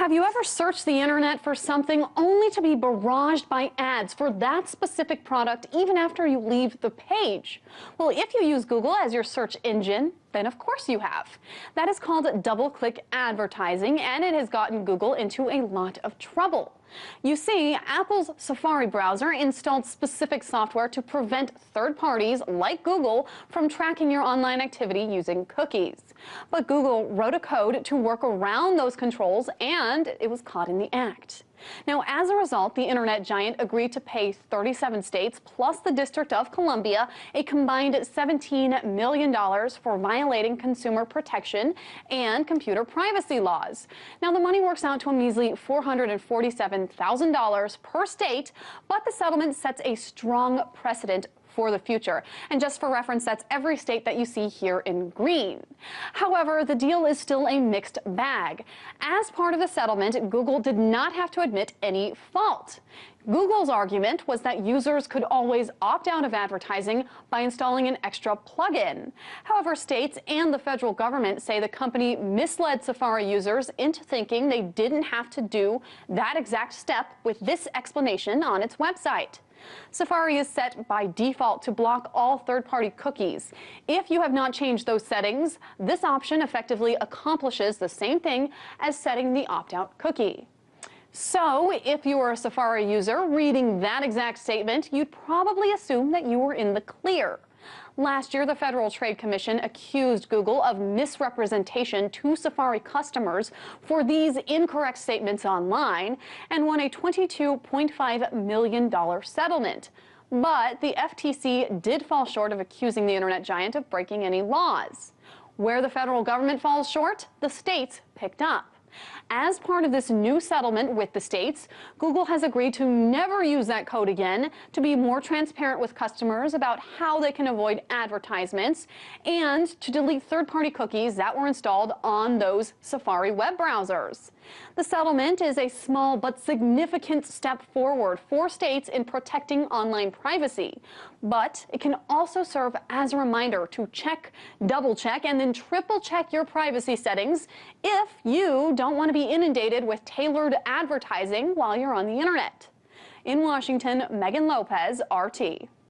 Have you ever searched the internet for something only to be barraged by ads for that specific product even after you leave the page? Well, if you use Google as your search engine, then of course you have. That is called double-click advertising, and it has gotten Google into a lot of trouble. You see, Apple's Safari browser installed specific software to prevent third parties like Google from tracking your online activity using cookies. But Google wrote a code to work around those controls, and it was caught in the act. Now, as a result, the internet giant agreed to pay 37 states plus the District of Columbia a combined $17 million for violating consumer protection and computer privacy laws. Now, the money works out to a measly $447,000 per state, but the settlement sets a strong precedent for the future. And just for reference, that's every state that you see here in green. However, the deal is still a mixed bag. As part of the settlement, Google did not have to admit any fault. Google's argument was that users could always opt out of advertising by installing an extra plugin. However, states and the federal government say the company misled Safari users into thinking they didn't have to do that exact step with this explanation on its website. Safari is set by default to block all third-party cookies. If you have not changed those settings, this option effectively accomplishes the same thing as setting the opt-out cookie. So, if you were a Safari user reading that exact statement, you'd probably assume that you were in the clear. Last year, the Federal Trade Commission accused Google of misrepresentation to Safari customers for these incorrect statements online and won a $22.5 million settlement. But the FTC did fall short of accusing the internet giant of breaking any laws. Where the federal government falls short, the states picked up. As part of this new settlement with the states, Google has agreed to never use that code again, to be more transparent with customers about how they can avoid advertisements, and to delete third-party cookies that were installed on those Safari web browsers. The settlement is a small but significant step forward for states in protecting online privacy. But it can also serve as a reminder to check, double-check, and then triple-check your privacy settings if you don't want to be inundated with tailored advertising while you're on the internet. In Washington, Meghan Lopez, RT.